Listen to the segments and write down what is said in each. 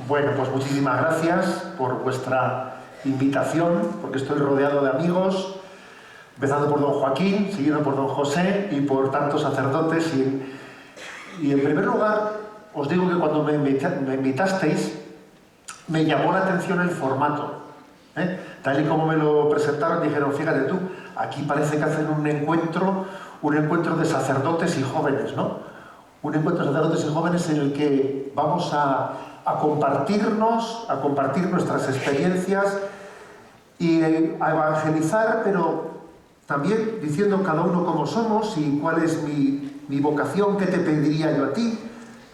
Bueno, pues muchísimas gracias por vuestra invitación, porque estoy rodeado de amigos, empezando por don Joaquín, seguido por don José y por tantos sacerdotes. Y en primer lugar, os digo que cuando me invitasteis, me llamó la atención el formato. Tal y como me lo presentaron, dijeron, fíjate tú, aquí parece que hacen un encuentro de sacerdotes y jóvenes, ¿no? Un encuentro de sacerdotes y jóvenes en el que vamos a compartir nuestras experiencias y a evangelizar, pero también diciendo cada uno cómo somos y cuál es mi vocación, qué te pediría yo a ti,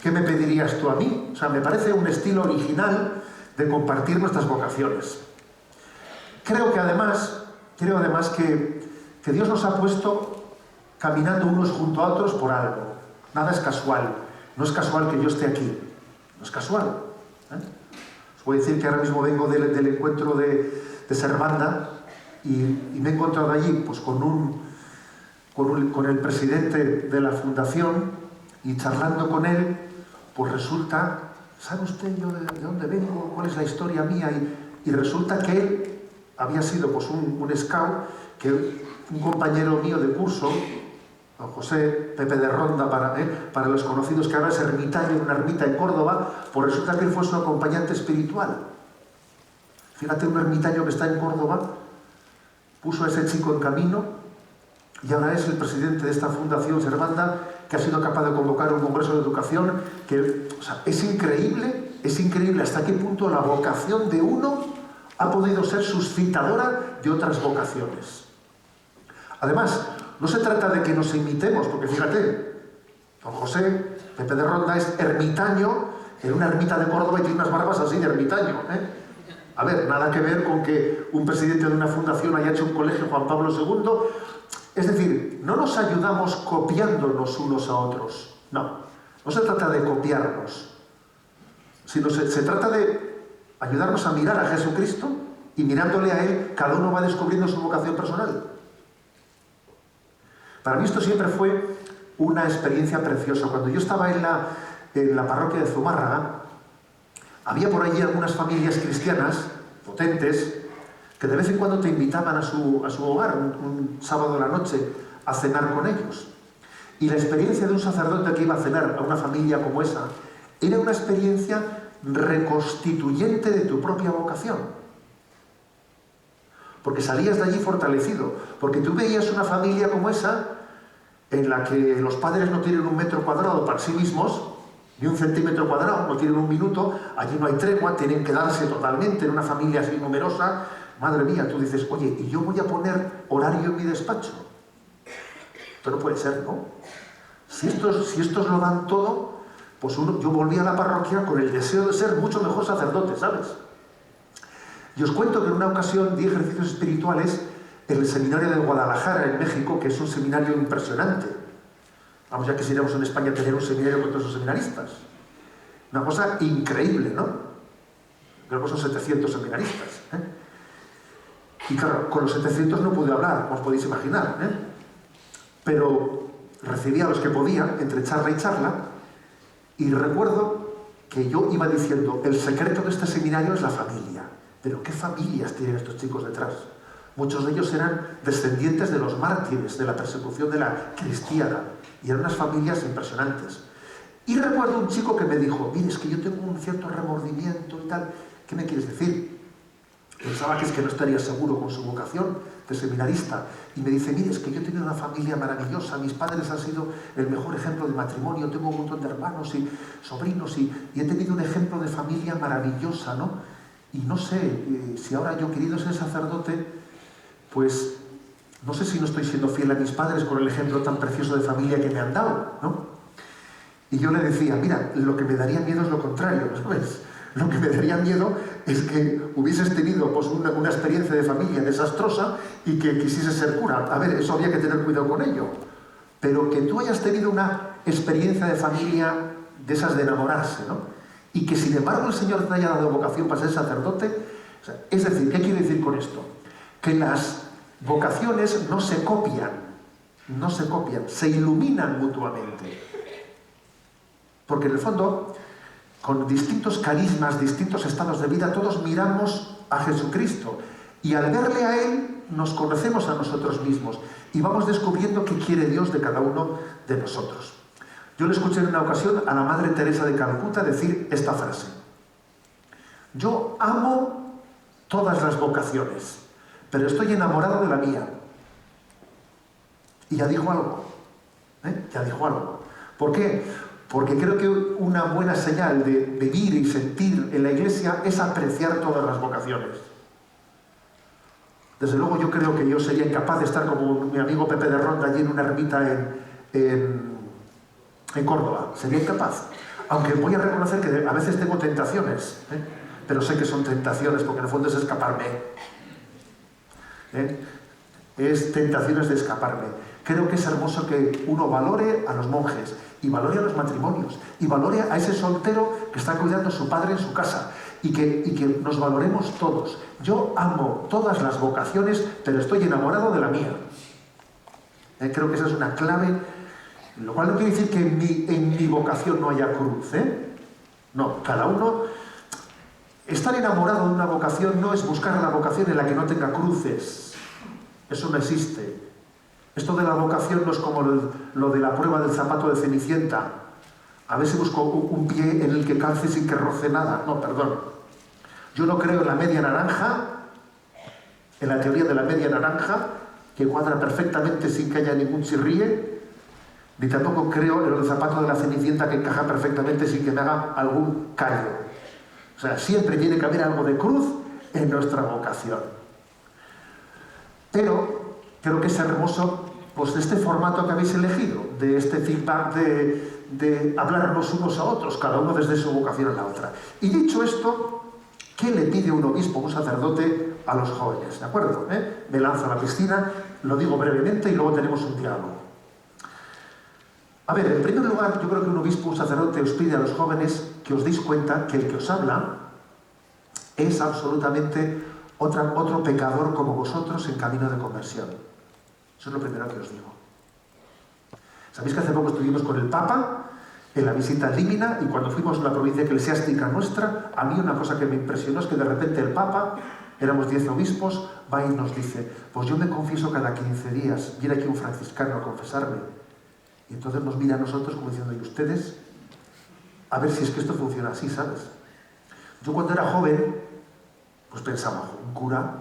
qué me pedirías tú a mí. O sea, me parece un estilo original de compartir nuestras vocaciones. Creo además que Dios nos ha puesto caminando unos junto a otros por algo. Nada es casual. No es casual que yo esté aquí. No es casual. Os voy a decir que ahora mismo vengo del encuentro de Servanda y me he encontrado allí pues, con el presidente de la fundación, y charlando con él, pues resulta, ¿sabe usted yo de dónde vengo? ¿Cuál es la historia mía? Y resulta que él había sido pues, un scout, que un compañero mío de curso, don José Pepe de Ronda, para los conocidos, que ahora es ermitaño en una ermita en Córdoba, pues resulta que él fue su acompañante espiritual. Fíjate, un ermitaño que está en Córdoba puso a ese chico en camino y ahora es el presidente de esta fundación Servanda, que ha sido capaz de convocar un congreso de educación que, o sea, es increíble hasta qué punto la vocación de uno ha podido ser suscitadora de otras vocaciones. Además, no se trata de que nos imitemos, porque fíjate, don José Pepe de Ronda es ermitaño en una ermita de Córdoba y tiene unas barbas así de ermitaño, A ver, nada que ver con que un presidente de una fundación haya hecho un colegio Juan Pablo II. Es decir, no nos ayudamos copiándonos unos a otros. No se trata de copiarnos, sino se trata de ayudarnos a mirar a Jesucristo, y mirándole a Él, cada uno va descubriendo su vocación personal. Para mí esto siempre fue una experiencia preciosa. Cuando yo estaba en la parroquia de Zumárraga, había por allí algunas familias cristianas potentes que de vez en cuando te invitaban a su hogar un sábado a la noche a cenar con ellos. Y la experiencia de un sacerdote que iba a cenar a una familia como esa era una experiencia reconstituyente de tu propia vocación. Porque salías de allí fortalecido, porque tú veías una familia como esa en la que los padres no tienen 1 metro cuadrado para sí mismos, ni 1 centímetro cuadrado, no tienen 1 minuto, allí no hay tregua, tienen que darse totalmente en una familia así numerosa. Madre mía, tú dices, oye, ¿y yo voy a poner horario en mi despacho? Esto no puede ser, ¿no? Si estos lo dan todo, pues yo volví a la parroquia con el deseo de ser mucho mejor sacerdote, ¿sabes? Y os cuento que en una ocasión di ejercicios espirituales en el seminario de Guadalajara, en México, que es un seminario impresionante. Vamos, ya quisiéramos en España tener un seminario con todos esos seminaristas. Una cosa increíble, ¿no? Creo que son 700 seminaristas. Y claro, con los 700 no pude hablar, como os podéis imaginar, pero recibía a los que podía, entre charla y charla, y recuerdo que yo iba diciendo, el secreto de este seminario es la familia. Pero ¿qué familias tienen estos chicos detrás? Muchos de ellos eran descendientes de los mártires, de la persecución de la cristiana, y eran unas familias impresionantes. Y recuerdo un chico que me dijo, mire, es que yo tengo un cierto remordimiento y tal. ¿Qué me quieres decir? Pensaba que es que no estaría seguro con su vocación de seminarista. Y me dice, mire, es que yo he tenido una familia maravillosa, mis padres han sido el mejor ejemplo de matrimonio, tengo un montón de hermanos y sobrinos y he tenido un ejemplo de familia maravillosa, ¿no? Y no sé, si ahora yo querido ser sacerdote, pues no sé si no estoy siendo fiel a mis padres con el ejemplo tan precioso de familia que me han dado, ¿no? Y yo le decía, mira, lo que me daría miedo es lo contrario, ¿sabes? Lo que me daría miedo es que hubieses tenido pues, una experiencia de familia desastrosa y que quisieses ser cura. A ver, eso había que tener cuidado con ello. Pero que tú hayas tenido una experiencia de familia de esas de enamorarse, ¿no? Y que sin embargo el Señor te haya dado vocación para ser sacerdote. O sea, es decir, ¿qué quiere decir con esto? Que las vocaciones no se copian, se iluminan mutuamente. Porque en el fondo, con distintos carismas, distintos estados de vida, todos miramos a Jesucristo. Y al verle a Él, nos conocemos a nosotros mismos y vamos descubriendo qué quiere Dios de cada uno de nosotros. Yo le escuché en una ocasión a la Madre Teresa de Calcuta decir esta frase: yo amo todas las vocaciones, pero estoy enamorado de la mía. Y ya dijo algo, ya dijo algo. ¿Por qué? Porque creo que una buena señal de vivir y sentir en la Iglesia es apreciar todas las vocaciones. Desde luego yo creo que yo sería incapaz de estar como mi amigo Pepe de Ronda allí en una ermita en Córdoba. Sería incapaz. Aunque voy a reconocer que a veces tengo tentaciones, pero sé que son tentaciones porque en el fondo es escaparme. Es tentaciones de escaparme. Creo que es hermoso que uno valore a los monjes y valore a los matrimonios y valore a ese soltero que está cuidando a su padre en su casa y que nos valoremos todos. Yo amo todas las vocaciones, pero estoy enamorado de la mía. Creo que esa es una clave, lo cual no quiere decir que en mi vocación no haya cruz. No, cada uno... Estar enamorado de una vocación no es buscar la vocación en la que no tenga cruces. Eso no existe. Esto de la vocación no es como lo de la prueba del zapato de Cenicienta. A ver si busco un pie en el que calce sin que roce nada. No, perdón. Yo no creo en la media naranja, en la teoría de la media naranja, que cuadra perfectamente sin que haya ningún chirríe, ni tampoco creo en el zapato de la Cenicienta que encaja perfectamente sin que me haga algún callo. O sea, siempre tiene que haber algo de cruz en nuestra vocación. Pero creo que es hermoso pues, este formato que habéis elegido, de este feedback, de hablarnos unos a otros, cada uno desde su vocación a la otra. Y dicho esto, ¿qué le pide un obispo, un sacerdote, a los jóvenes? ¿De acuerdo? Me lanzo a la piscina, lo digo brevemente y luego tenemos un diálogo. A ver, en primer lugar, yo creo que un obispo, un sacerdote os pide a los jóvenes que os deis cuenta que el que os habla es absolutamente otro pecador como vosotros en camino de conversión. Eso es lo primero que os digo. ¿Sabéis que hace poco estuvimos con el Papa en la visita Límina y cuando fuimos a la provincia eclesiástica nuestra, a mí una cosa que me impresionó es que de repente el Papa, éramos 10 obispos, va y nos dice: pues yo me confieso cada 15 días, viene aquí un franciscano a confesarme. Y entonces nos mira a nosotros como diciendo: ¿y ustedes? A ver si es que esto funciona así, ¿sabes? Yo cuando era joven, pues pensaba, un cura,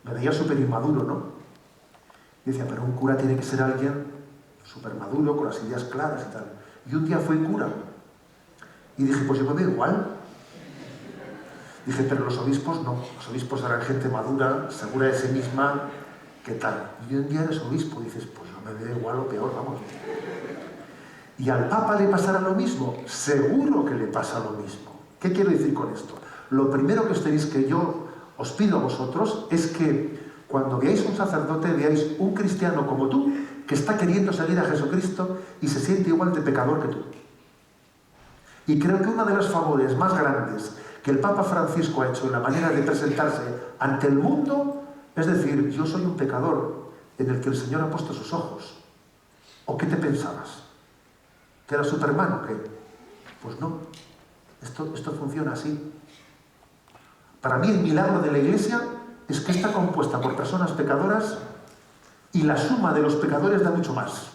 me veía súper inmaduro, ¿no? Y decía, pero un cura tiene que ser alguien súper maduro, con las ideas claras y tal. Y un día fui cura. Y dije, pues yo me veo igual. Dije, pero los obispos no. Los obispos eran gente madura, segura de sí misma, ¿qué tal? Y un día eres obispo y dices, pues yo me veo igual o peor, vamos. ¿Y al Papa le pasará lo mismo? Seguro que le pasa lo mismo. ¿Qué quiero decir con esto? Lo primero que os tenéis que yo os pido a vosotros es que cuando veáis un sacerdote, veáis un cristiano como tú, que está queriendo seguir a Jesucristo y se siente igual de pecador que tú. Y creo que uno de los favores más grandes que el Papa Francisco ha hecho en la manera de presentarse ante el mundo es decir, yo soy un pecador en el que el Señor ha puesto sus ojos. ¿O qué te pensabas? ¿Que era Superman o qué? Pues no. Esto funciona así. Para mí el milagro de la Iglesia es que está compuesta por personas pecadoras y la suma de los pecadores da mucho más.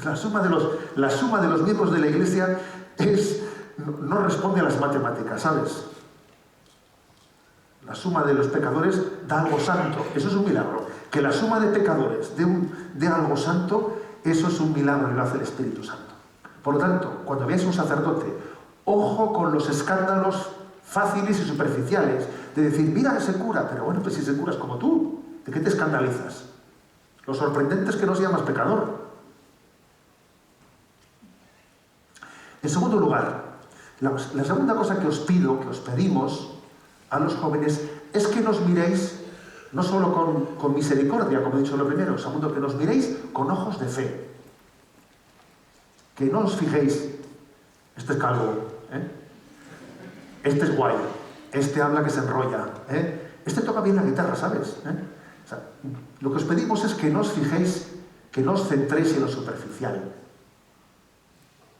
La suma de los miembros de la Iglesia no responde a las matemáticas, ¿sabes? La suma de los pecadores da algo santo. Eso es un milagro. Que la suma de pecadores dé algo santo, eso es un milagro y lo hace el Espíritu Santo. Por lo tanto, cuando veáis un sacerdote, ojo con los escándalos fáciles y superficiales, de decir, mira ese cura, pero bueno, pues si ese cura es como tú, ¿de qué te escandalizas? Lo sorprendente es que no se llamas pecador. En segundo lugar, la segunda cosa que os pido, que os pedimos a los jóvenes, es que nos miréis no solo con misericordia, como he dicho lo primero, segundo, que nos miréis con ojos de fe. Que no os fijéis, este es calvo, este es guay, este habla que se enrolla, este toca bien la guitarra, ¿sabes? O sea, lo que os pedimos es que no os fijéis, que no os centréis en lo superficial.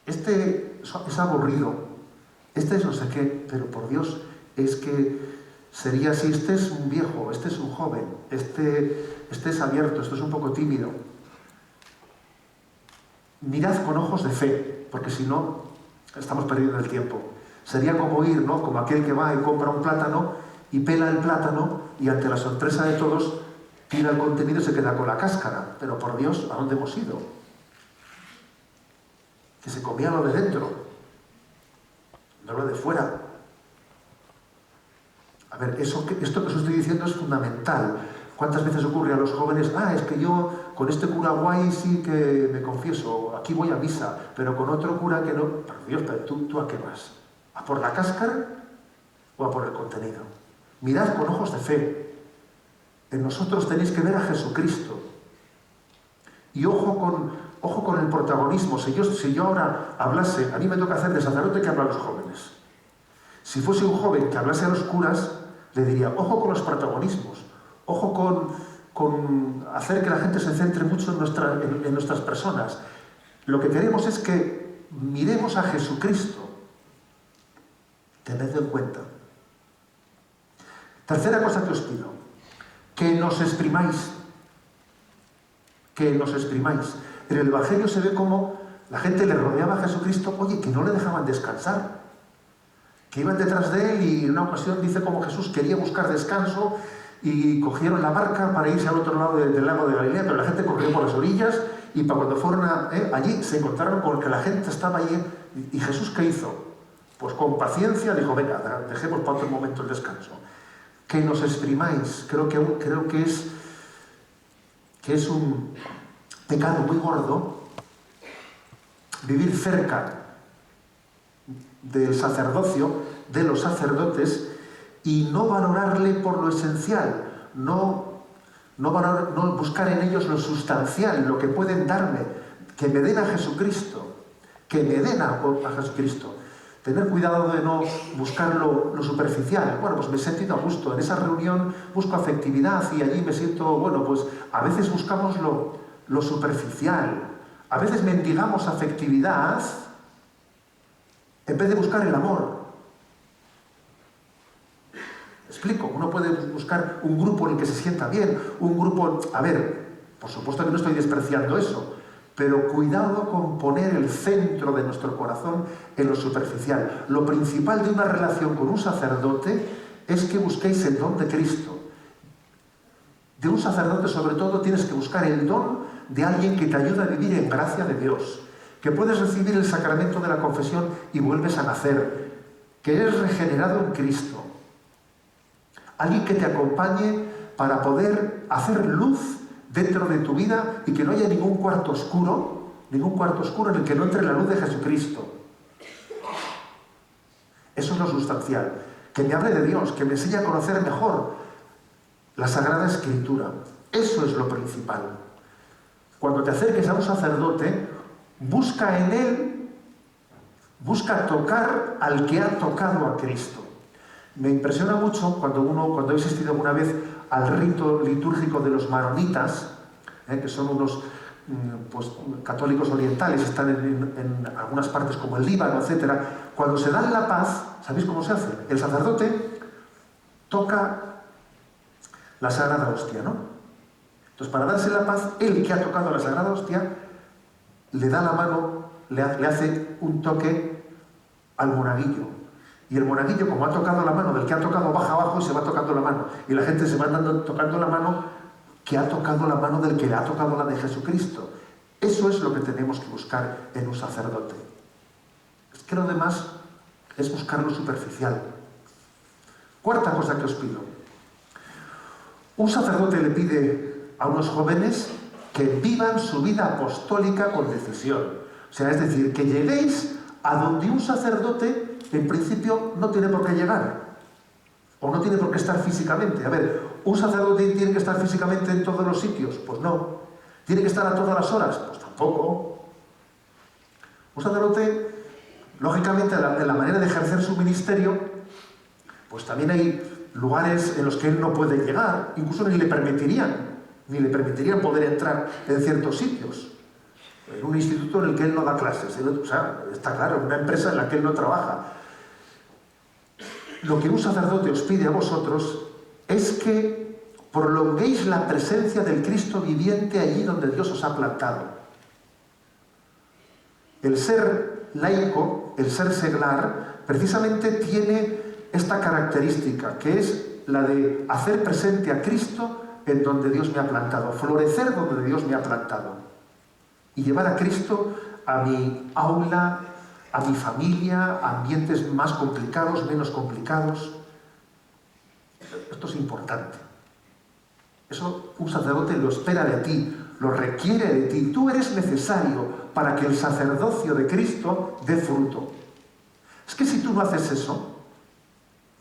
Este es aburrido, este es no sé qué, pero por Dios, es que sería así, este es un viejo, este es un joven, este es abierto, este es un poco tímido. Mirad con ojos de fe, porque si no, estamos perdiendo el tiempo. Sería como ir, ¿no? Como aquel que va y compra un plátano y pela el plátano y ante la sorpresa de todos tira el contenido y se queda con la cáscara. Pero por Dios, ¿a dónde hemos ido? Que se comía lo de dentro, no lo de fuera. A ver, esto que os estoy diciendo es fundamental. ¿Cuántas veces ocurre a los jóvenes? Es que yo con este cura guay sí que me confieso, aquí voy a misa, pero con otro cura que no. Por Dios, pero ¿tú a qué vas? ¿A por la cáscara o a por el contenido? Mirad con ojos de fe. En nosotros tenéis que ver a Jesucristo. Y ojo con el protagonismo. Si yo ahora hablase, a mí me toca hacer de sacerdote que habla a los jóvenes. Si fuese un joven que hablase a los curas, le diría, ojo con los protagonismos, ojo con hacer que la gente se centre mucho en nuestras personas. Lo que queremos es que miremos a Jesucristo. Tened en cuenta. Tercera cosa que os pido, que nos exprimáis. Que nos exprimáis. En el Evangelio se ve cómo la gente le rodeaba a Jesucristo, oye, que no le dejaban descansar. Que iban detrás de él y en una ocasión dice como Jesús quería buscar descanso y cogieron la barca para irse al otro lado del lago de Galilea, pero la gente corrió por las orillas y para cuando fueron allí se encontraron con que la gente estaba allí. ¿Y Jesús qué hizo? Pues con paciencia dijo, venga, dejemos para otro momento el descanso. Que nos exprimáis. Creo que es un pecado muy gordo vivir cerca del sacerdocio, de los sacerdotes, y no valorarle por lo esencial, no buscar en ellos lo sustancial, lo que pueden darme, que me den a Jesucristo, a Jesucristo. Tener cuidado de no buscar lo superficial. Bueno, pues me he sentido a gusto, en esa reunión busco afectividad y allí me siento, bueno, pues a veces buscamos lo superficial, a veces mendigamos afectividad en vez de buscar el amor. Explico, uno puede buscar un grupo en el que se sienta bien, un grupo... A ver, por supuesto que no estoy despreciando eso, pero cuidado con poner el centro de nuestro corazón en lo superficial. Lo principal de una relación con un sacerdote es que busquéis el don de Cristo. De un sacerdote, sobre todo, tienes que buscar el don de alguien que te ayuda a vivir en gracia de Dios, que puedes recibir el sacramento de la confesión y vuelves a nacer, que eres regenerado en Cristo. Alguien que te acompañe para poder hacer luz dentro de tu vida y que no haya ningún cuarto oscuro en el que no entre la luz de Jesucristo. Eso es lo sustancial. Que me hable de Dios, que me enseñe a conocer mejor la Sagrada Escritura. Eso es lo principal. Cuando te acerques a un sacerdote, busca en él, busca tocar al que ha tocado a Cristo. Me impresiona mucho cuando he asistido alguna vez al rito litúrgico de los maronitas, que son unos católicos orientales, están en algunas partes como el Líbano, etc. Cuando se dan la paz, ¿sabéis cómo se hace? El sacerdote toca la Sagrada Hostia, ¿no? Entonces, para darse la paz, el que ha tocado la Sagrada Hostia le da la mano, le hace un toque al monaguillo. Y el monaguillo, como ha tocado la mano del que ha tocado, baja abajo y se va tocando la mano. Y la gente se va tocando la mano que ha tocado la mano del que le ha tocado la de Jesucristo. Eso es lo que tenemos que buscar en un sacerdote. Es que lo demás es buscar lo superficial. Cuarta cosa que os pido. Un sacerdote le pide a unos jóvenes que vivan su vida apostólica con decisión. O sea, es decir, que lleguéis a donde un sacerdote en principio no tiene por qué llegar, o no tiene por qué estar físicamente. A ver, ¿un sacerdote tiene que estar físicamente en todos los sitios? Pues no. ¿Tiene que estar a todas las horas? Pues tampoco. Un sacerdote, lógicamente, de la manera de ejercer su ministerio, pues también hay lugares en los que él no puede llegar, incluso ni le permitirían poder entrar en ciertos sitios. En un instituto en el que él no da clases, o sea, está claro, en una empresa en la que él no trabaja. lo que un sacerdote os pide a vosotros es que prolonguéis la presencia del Cristo viviente allí donde Dios os ha plantado. El ser laico, el ser seglar, precisamente tiene esta característica, que es la de hacer presente a Cristo en donde Dios me ha plantado, florecer donde Dios me ha plantado y llevar a Cristo a mi aula, a mi familia, a ambientes más complicados, menos complicados. Esto es importante. Eso un sacerdote lo espera de ti, lo requiere de ti. Tú eres necesario para que el sacerdocio de Cristo dé fruto. Es que si tú no haces eso,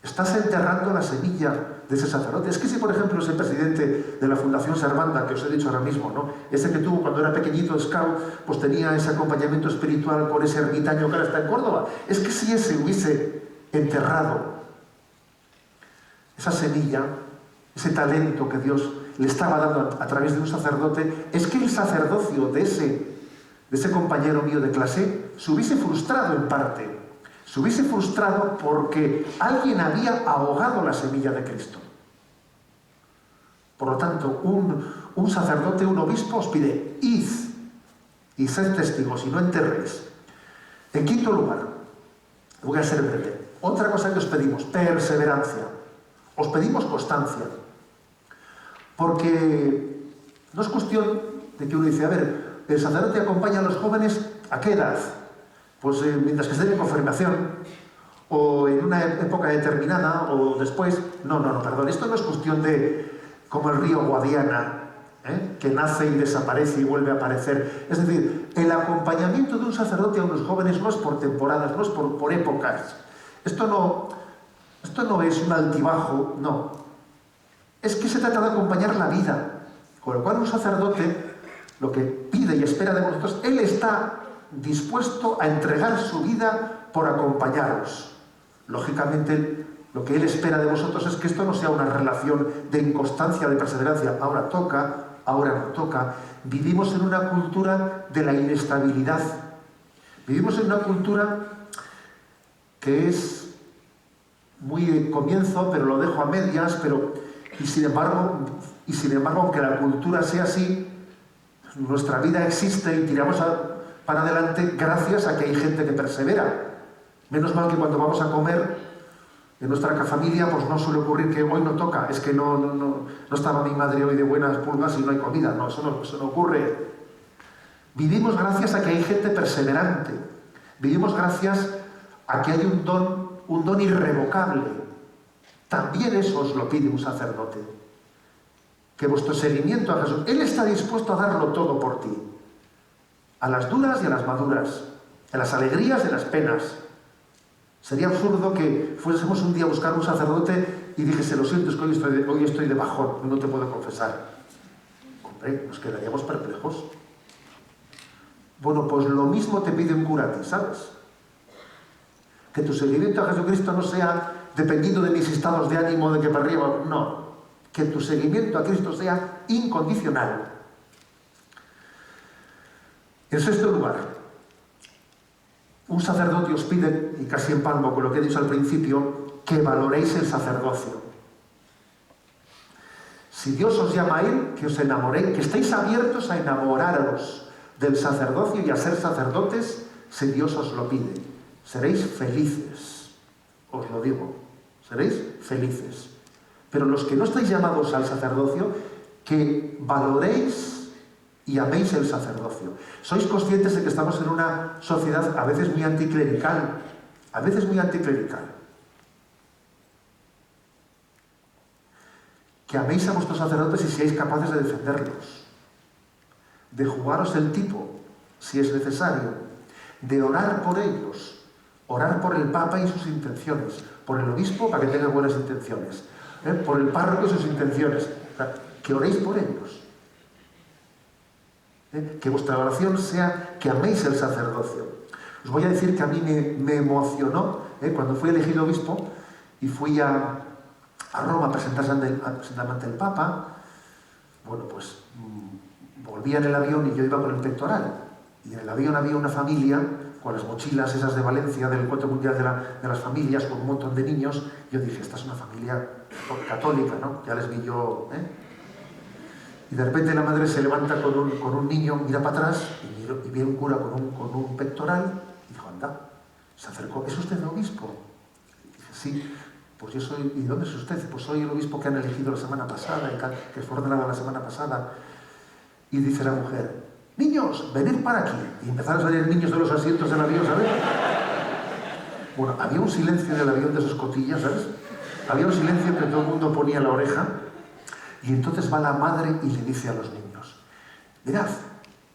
estás enterrando la semilla de ese sacerdote. Es que si, por ejemplo, ese presidente de la Fundación Servanda, que os he dicho ahora mismo, ¿no? Ese que tuvo cuando era pequeñito, scout, pues tenía ese acompañamiento espiritual con ese ermitaño que ahora está en Córdoba. Es que si ese hubiese enterrado esa semilla, ese talento que Dios le estaba dando a través de un sacerdote, es que el sacerdocio de ese compañero mío de clase se hubiese frustrado en parte. Se hubiese frustrado porque alguien había ahogado la semilla de Cristo. Por lo tanto, un sacerdote, un obispo os pide, id y sed testigos y no enterréis. En quinto lugar, voy a ser breve, otra cosa que os pedimos, perseverancia. Os pedimos constancia. Porque no es cuestión de que uno dice, a ver, el sacerdote acompaña a los jóvenes ¿a qué edad? Pues mientras que estén en confirmación, o en una época determinada, o después. No, perdón. Esto no es cuestión de, como el río Guadiana, que nace y desaparece y vuelve a aparecer. Es decir, el acompañamiento de un sacerdote a unos jóvenes no es por temporadas, no es por épocas. Esto no es un altibajo, no. Es que se trata de acompañar la vida. Con lo cual un sacerdote lo que pide y espera de vosotros, él está dispuesto a entregar su vida por acompañaros. Lógicamente, lo que él espera de vosotros es que esto no sea una relación de inconstancia, de perseverancia. Ahora toca, ahora no toca. Vivimos en una cultura de la inestabilidad. Vivimos en una cultura que es muy de comienzo, pero lo dejo a medias, y sin embargo, aunque la cultura sea así, nuestra vida existe y tiramos para adelante gracias a que hay gente que persevera. Menos mal que cuando vamos a comer en nuestra familia, pues no suele ocurrir que hoy no toca, es que no estaba mi madre hoy de buenas pulgas y no hay comida. No, eso no ocurre. Vivimos gracias a que hay gente perseverante. Vivimos gracias a que hay un don irrevocable. También eso os lo pide un sacerdote. Que vuestro seguimiento a Jesús, Él está dispuesto a darlo todo por ti. A las duras y a las maduras, a las alegrías y a las penas. Sería absurdo que fuésemos un día a buscar un sacerdote y dijese, lo siento, es que hoy estoy de bajón, no te puedo confesar. Hombre, nos quedaríamos perplejos. Bueno, pues lo mismo te pide un cura a ti, ¿sabes? Que tu seguimiento a Jesucristo no sea dependiendo de mis estados de ánimo, de que para arriba, no. Que tu seguimiento a Cristo sea incondicional. En sexto lugar, un sacerdote os pide, y casi empalmo con lo que he dicho al principio, que valoréis el sacerdocio. Si Dios os llama a Él, que os enamoréis, que estéis abiertos a enamoraros del sacerdocio y a ser sacerdotes, si Dios os lo pide. Seréis felices, os lo digo, seréis felices. Pero los que no estáis llamados al sacerdocio, que valoréis y améis el sacerdocio. ¿Sois conscientes de que estamos en una sociedad a veces muy anticlerical? A veces muy anticlerical. Que améis a vuestros sacerdotes y seáis capaces de defenderlos. De jugaros el tipo, si es necesario. De orar por ellos. Orar por el Papa y sus intenciones. Por el obispo para que tenga buenas intenciones. Por el párroco y sus intenciones. Que oréis por ellos. Que vuestra oración sea que améis el sacerdocio. Os voy a decir que a mí me emocionó cuando fui elegido obispo y fui a Roma a presentarme ante el Papa. Bueno, pues volvía en el avión y yo iba con el pectoral. Y en el avión había una familia con las mochilas esas de Valencia, del Encuentro Mundial de las Familias, con un montón de niños. Yo dije, esta es una familia católica, ¿no? Ya les vi yo, ¿eh? Y de repente la madre se levanta con un niño, mira para atrás y ve un cura con un pectoral y dijo, anda, se acercó, ¿es usted el obispo? Y dije, sí, pues yo soy, ¿y dónde es usted? Pues soy el obispo que han elegido la semana pasada, que fue ordenado la semana pasada. Y dice la mujer, niños, venid para aquí. Y empezaron a salir niños de los asientos del avión, ¿sabes? Bueno, había un silencio en el avión de sus cotillas, ¿sabes? Había un silencio que todo el mundo ponía la oreja. Y entonces va la madre y le dice a los niños, mirad,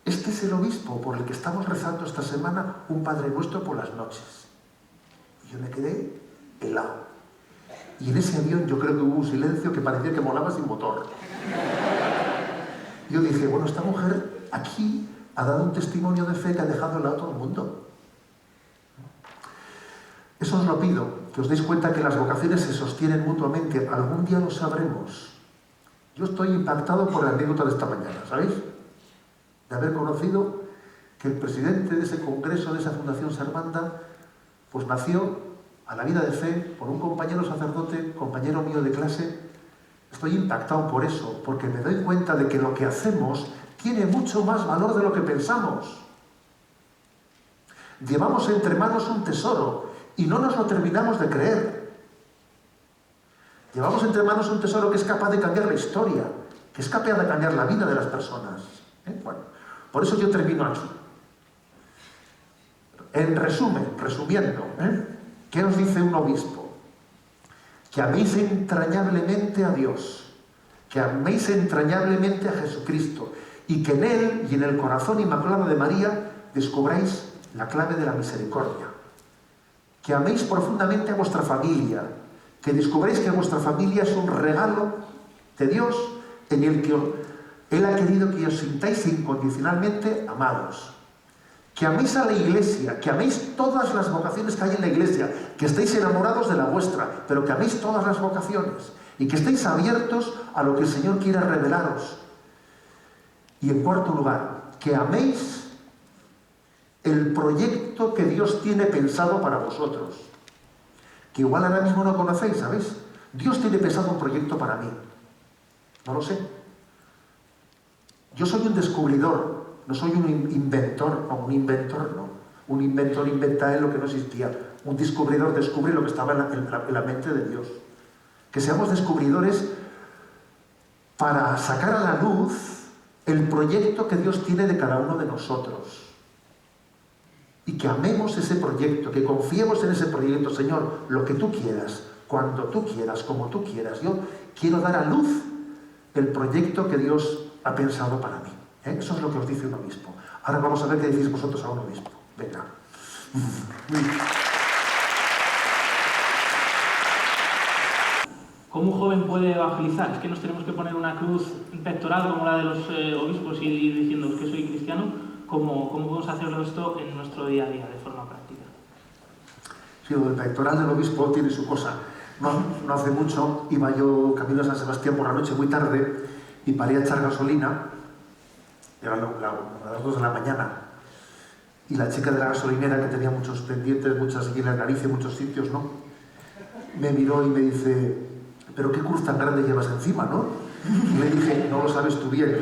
este es el obispo por el que estamos rezando esta semana un Padre Nuestro por las noches. Y yo me quedé helado. Y en ese avión yo creo que hubo un silencio que parecía que volaba sin motor. Yo dije, bueno, esta mujer aquí ha dado un testimonio de fe que ha dejado de lado a todo el mundo. Eso os lo pido, que os deis cuenta que las vocaciones se sostienen mutuamente. Algún día lo sabremos. Yo estoy impactado por la anécdota de esta mañana, ¿sabéis? De haber conocido que el presidente de ese congreso, de esa Fundación Servanda, pues nació a la vida de fe por un compañero sacerdote, compañero mío de clase. Estoy impactado por eso, porque me doy cuenta de que lo que hacemos tiene mucho más valor de lo que pensamos. Llevamos entre manos un tesoro y no nos lo terminamos de creer. Llevamos entre manos un tesoro que es capaz de cambiar la historia, que es capaz de cambiar la vida de las personas. Bueno, por eso yo termino aquí. En resumen, resumiendo, ¿qué os dice un obispo? Que améis entrañablemente a Dios, que améis entrañablemente a Jesucristo, y que en Él y en el corazón inmaculado de María descubráis la clave de la misericordia. Que améis profundamente a vuestra familia, que descubráis que vuestra familia es un regalo de Dios en el que Él ha querido que os sintáis incondicionalmente amados. Que améis a la Iglesia, que améis todas las vocaciones que hay en la Iglesia, que estéis enamorados de la vuestra, pero que améis todas las vocaciones y que estéis abiertos a lo que el Señor quiera revelaros. Y en cuarto lugar, que améis el proyecto que Dios tiene pensado para vosotros. Que igual ahora mismo no conocéis, ¿sabéis? Dios tiene pensado un proyecto para mí. No lo sé. Yo soy un descubridor, no soy un inventor, no, un inventor no. Un inventor inventa él lo que no existía. Un descubridor descubre lo que estaba en la mente de Dios. Que seamos descubridores para sacar a la luz el proyecto que Dios tiene de cada uno de nosotros. Y que amemos ese proyecto, que confiemos en ese proyecto. Señor, lo que tú quieras, cuando tú quieras, como tú quieras. Yo quiero dar a luz el proyecto que Dios ha pensado para mí. Eso es lo que os dice un obispo. Ahora vamos a ver qué decís vosotros a un obispo. Venga. ¿Cómo un joven puede evangelizar? ¿Es que nos tenemos que poner una cruz pectoral como la de los obispos y ir diciendo que soy cristiano? ¿Cómo podemos hacerlo esto en nuestro día a día, de forma práctica? Sí, el pectoral del obispo tiene su cosa. No hace mucho iba yo camino a San Sebastián por la noche muy tarde y paré a echar gasolina, eran las 2 de la mañana, y la chica de la gasolinera, que tenía muchos pendientes, muchas aquí en la nariz y muchos sitios, ¿no?, me miró y me dice, pero qué cruz tan grande llevas encima, ¿no? Y le dije, no lo sabes tú bien.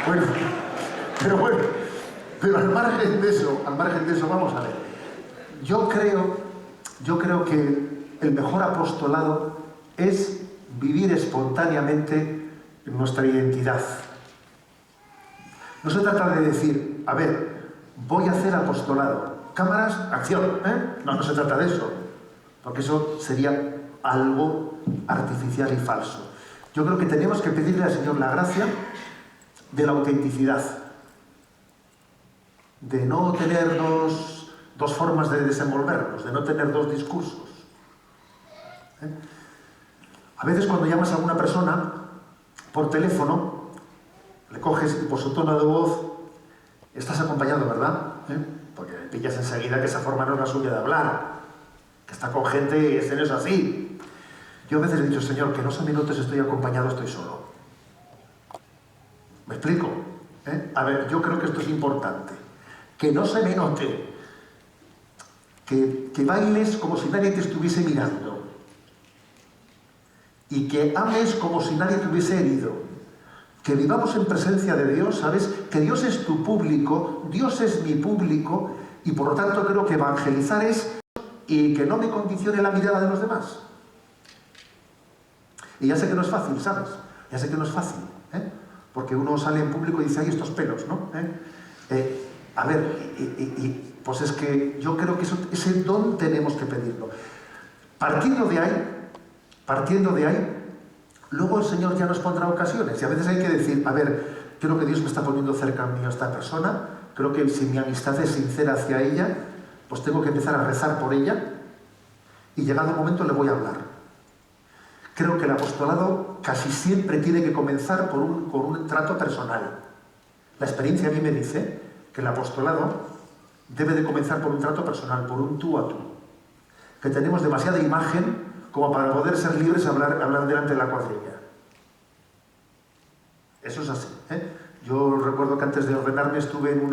Bueno, pero al margen de eso, vamos a ver. Yo creo que el mejor apostolado es vivir espontáneamente nuestra identidad. No se trata de decir, a ver, voy a hacer apostolado. Cámaras, acción, ¿eh? No se trata de eso, porque eso sería algo artificial y falso. Yo creo que tenemos que pedirle al Señor la gracia de la autenticidad, de no tener dos formas de desenvolvernos, de no tener dos discursos. A veces cuando llamas a una persona por teléfono, le coges y por su tono de voz estás acompañado, ¿verdad? Porque pillas enseguida que esa forma no es la suya de hablar, que está con gente y ese no es así. Yo a veces he dicho, Señor, que no se me note si estoy acompañado, estoy solo. ¿Me explico? A ver, yo creo que esto es importante. que no se me note, que bailes como si nadie te estuviese mirando y que ames como si nadie te hubiese herido, que vivamos en presencia de Dios, ¿sabes? Que Dios es tu público, Dios es mi público, y por lo tanto creo que evangelizar es y que no me condicione la mirada de los demás. Y ya sé que no es fácil, ¿sabes? Ya sé que no es fácil, ¿eh? Porque uno sale en público y dice, ¡ay, estos pelos!, ¿no? A ver, pues es que yo creo que ese don tenemos que pedirlo. Partiendo de ahí, luego el Señor ya nos pondrá ocasiones. Y a veces hay que decir, a ver, creo que Dios me está poniendo cerca mío a esta persona, creo que si mi amistad es sincera hacia ella, pues tengo que empezar a rezar por ella, y llegado el momento le voy a hablar. Creo que el apostolado casi siempre tiene que comenzar por un trato personal. La experiencia a mí me dice que el apostolado debe de comenzar por un trato personal, por un tú a tú. Que tenemos demasiada imagen como para poder ser libres a hablar delante de la cuadrilla. Eso es así, ¿eh? Yo recuerdo que antes de ordenarme estuve en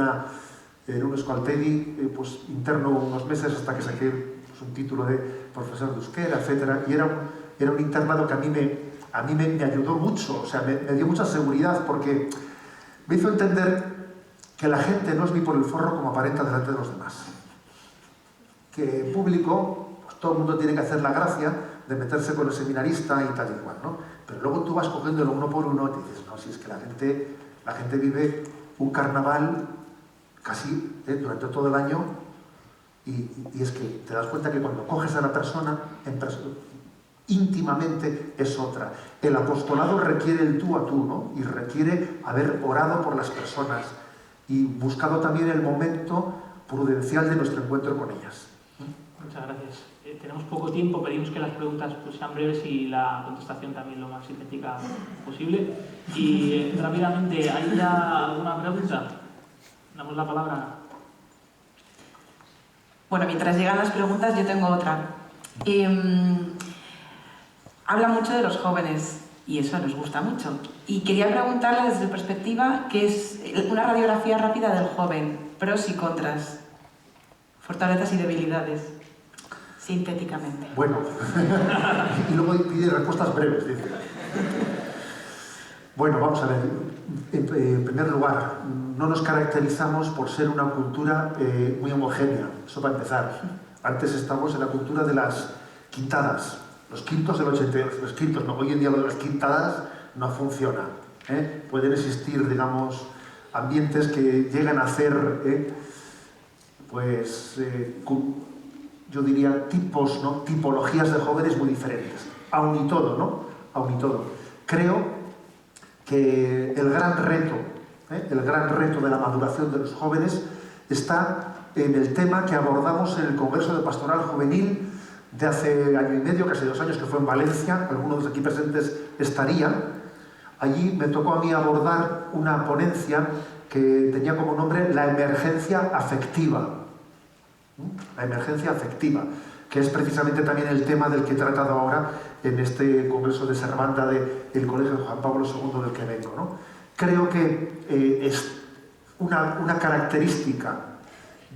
un escoltedi, pues interno unos meses hasta que saqué pues, un título de profesor de euskera, etc. Y era un internado que a mí me ayudó mucho, o sea, me dio mucha seguridad, porque me hizo entender que la gente no es ni por el forro como aparenta delante de los demás. Que en público, pues todo el mundo tiene que hacer la gracia de meterse con el seminarista y tal y cual, ¿no? Pero luego tú vas cogiéndolo uno por uno y te dices, no, si es que la gente vive un carnaval casi durante todo el año, y es que te das cuenta que cuando coges a la persona, íntimamente es otra. El apostolado requiere el tú a tú, ¿no? Y requiere haber orado por las personas y buscado también el momento prudencial de nuestro encuentro con ellas. Muchas gracias. Tenemos poco tiempo, pedimos que las preguntas pues, sean breves y la contestación también lo más sintética posible. Y rápidamente, ¿hay ya alguna pregunta? Damos la palabra. Bueno, mientras llegan las preguntas, yo tengo otra. Habla mucho de los jóvenes y eso nos gusta mucho. Y quería preguntarle desde su perspectiva qué es una radiografía rápida del joven, pros y contras, fortalezas y debilidades, sintéticamente. Bueno, y luego pide respuestas breves, dice. Bueno, vamos a ver. En primer lugar, no nos caracterizamos por ser una cultura muy homogénea, eso para empezar. Antes estamos en la cultura de las quintadas. Los quintos del 82, los quintos no, hoy en día lo de las quintadas no funciona. Pueden existir, digamos, ambientes que llegan a ser, yo diría tipos, ¿no? Tipologías de jóvenes muy diferentes. Aun y todo, ¿no? Aun y todo. Creo que el gran reto de la maduración de los jóvenes está en el tema que abordamos en el Congreso de Pastoral Juvenil de hace año y medio, casi 2 años, que fue en Valencia. Algunos de los aquí presentes estarían. Allí me tocó a mí abordar una ponencia que tenía como nombre la emergencia afectiva. La emergencia afectiva, que es precisamente también el tema del que he tratado ahora en este Congreso de Servanda del Colegio Juan Pablo II del que vengo, ¿no? Creo que es una característica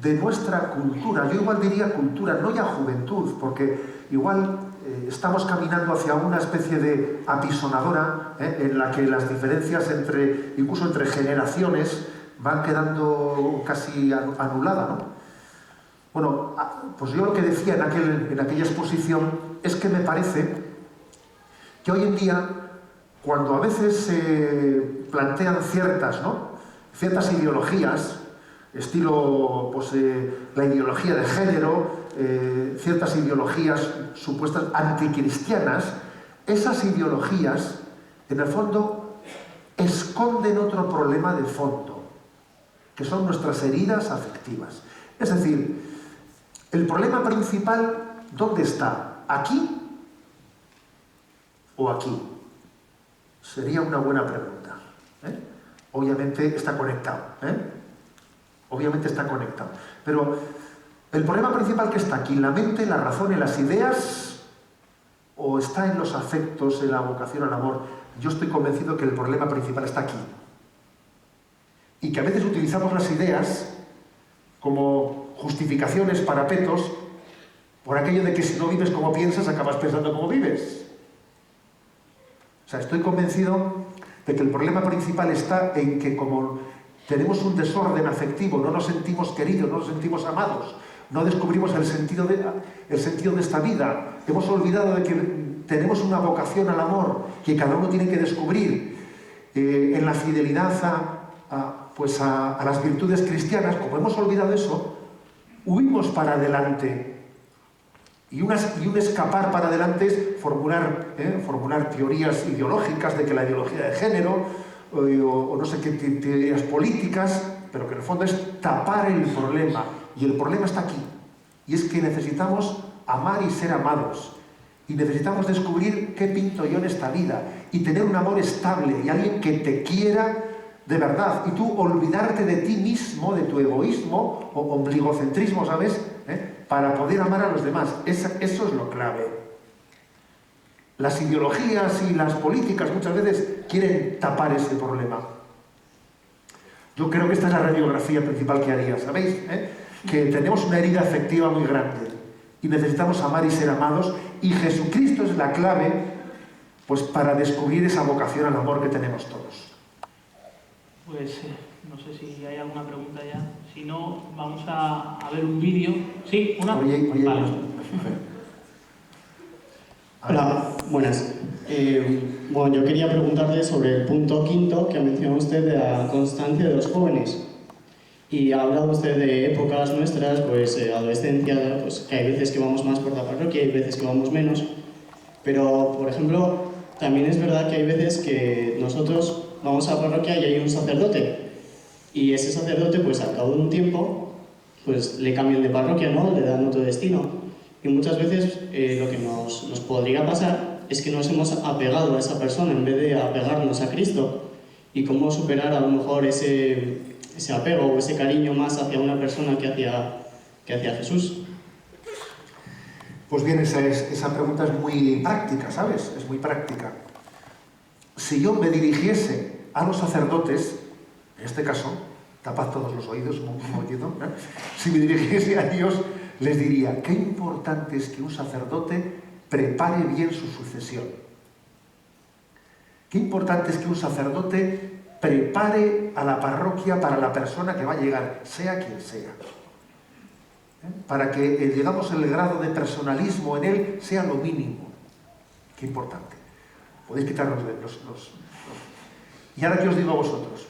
de nuestra cultura, yo igual diría cultura, no ya juventud, porque igual estamos caminando hacia una especie de apisonadora, en la que las diferencias incluso entre generaciones van quedando casi anuladas, ¿no? Bueno, pues yo lo que decía en aquella exposición es que me parece que hoy en día, cuando a veces se plantean ciertas ideologías, estilo pues, la ideología de género, ciertas ideologías supuestas anticristianas, esas ideologías, en el fondo, esconden otro problema de fondo, que son nuestras heridas afectivas. Es decir, el problema principal, ¿dónde está? ¿Aquí o aquí? Sería una buena pregunta. Obviamente está conectado. Obviamente está conectado. Pero el problema principal que está aquí, en la mente, la razón, en las ideas, o está en los afectos, en la vocación al amor. Yo estoy convencido que el problema principal está aquí. Y que a veces utilizamos las ideas como justificaciones, parapetos, por aquello de que si no vives como piensas, acabas pensando como vives. O sea, estoy convencido de que el problema principal está en que como tenemos un desorden afectivo, no nos sentimos queridos, no nos sentimos amados, no descubrimos el sentido de esta vida, hemos olvidado de que tenemos una vocación al amor que cada uno tiene que descubrir en la fidelidad a las virtudes cristianas. Como hemos olvidado eso, huimos para adelante. Y un escapar para adelante es formular teorías ideológicas de que la ideología de género o no sé qué teorías políticas, pero que en el fondo es tapar el problema. Y el problema está aquí. Y es que necesitamos amar y ser amados. Y necesitamos descubrir qué pinto yo en esta vida. Y tener un amor estable y alguien que te quiera de verdad. Y tú olvidarte de ti mismo, de tu egoísmo o ombligocentrismo, ¿sabes? Para poder amar a los demás. Eso es lo clave. Las ideologías y las políticas muchas veces quieren tapar ese problema. Yo creo que esta es la radiografía principal que haría, ¿sabéis? Que tenemos una herida afectiva muy grande y necesitamos amar y ser amados, y Jesucristo es la clave pues, para descubrir esa vocación al amor que tenemos todos. Pues no sé si hay alguna pregunta ya. Si no, vamos a ver un vídeo. ¿Sí? ¿Una? Oye. Vale. Hola, buenas. Bueno, yo quería preguntarle sobre el punto 5 que mencionó usted de la constancia de los jóvenes. Y ha hablado usted de épocas nuestras, pues adolescencia, pues que hay veces que vamos más por la parroquia, hay veces que vamos menos. Pero, por ejemplo, también es verdad que hay veces que nosotros vamos a la parroquia y hay un sacerdote. Y ese sacerdote, pues al cabo de un tiempo, pues le cambian de parroquia, ¿no? Le dan otro destino. Y muchas veces lo que nos podría pasar es que nos hemos apegado a esa persona en vez de apegarnos a Cristo. Y cómo superar a lo mejor ese apego o ese cariño más hacia una persona que hacia Jesús. Pues bien, esa pregunta es muy práctica, ¿sabes? Es muy práctica. Si yo me dirigiese a los sacerdotes, en este caso, tapad todos los oídos, si me dirigiese a ellos, les diría, qué importante es que un sacerdote prepare bien su sucesión. Qué importante es que un sacerdote prepare a la parroquia para la persona que va a llegar, sea quien sea. Para que, digamos, el grado de personalismo en él sea lo mínimo. Qué importante. Podéis quitarnos los... Y ahora, ¿qué os digo a vosotros?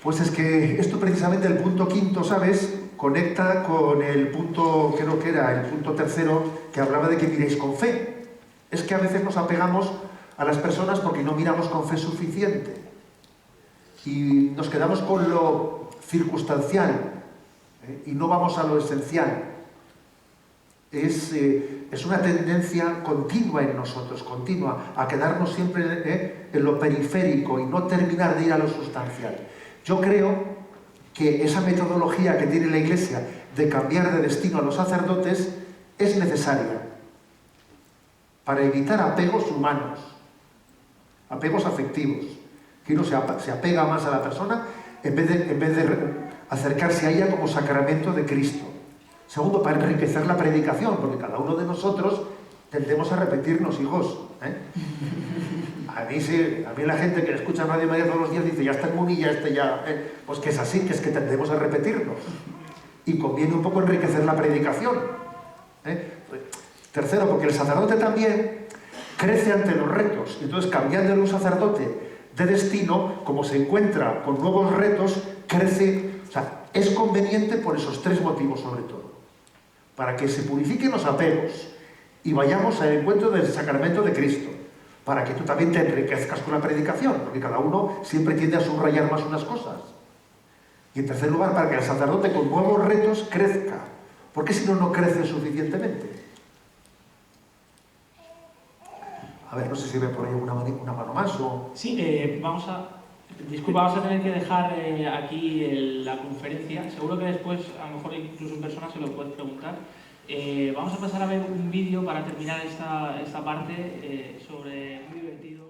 Pues es que esto precisamente, el punto 5, ¿sabes?, conecta con el punto, creo que era el punto 3, que hablaba de que miréis con fe. Es que a veces nos apegamos a las personas porque no miramos con fe suficiente. Y nos quedamos con lo circunstancial, y no vamos a lo esencial. Es una tendencia continua en nosotros, continua, a quedarnos siempre en lo periférico y no terminar de ir a lo sustancial. Yo creo que esa metodología que tiene la Iglesia de cambiar de destino a los sacerdotes es necesaria para evitar apegos humanos, apegos afectivos, que uno se apega más a la persona en vez de acercarse a ella como sacramento de Cristo. Segundo, para enriquecer la predicación, porque cada uno de nosotros tendemos a repetirnos, hijos. A mí la gente que escucha Radio María todos los días dice, ya está en Munilla, ya... Pues que es así, que es que tendemos a repetirnos. Y conviene un poco enriquecer la predicación. Tercero, porque el sacerdote también crece ante los retos. Entonces, cambiando de un sacerdote de destino, como se encuentra con nuevos retos, crece... O sea, es conveniente por esos 3 motivos sobre todo. Para que se purifiquen los apegos y vayamos al encuentro del sacramento de Cristo. Para que tú también te enriquezcas con la predicación, porque cada uno siempre tiende a subrayar más unas cosas. Y en tercer lugar, para que el sacerdote con nuevos retos crezca. Porque si no, no crece suficientemente. A ver, no sé si ve por ahí una mano más o... Sí, vamos a tener que dejar aquí la conferencia. Seguro que después, a lo mejor incluso en persona, se lo puedes preguntar. Vamos a pasar a ver un vídeo para terminar esta parte muy divertido.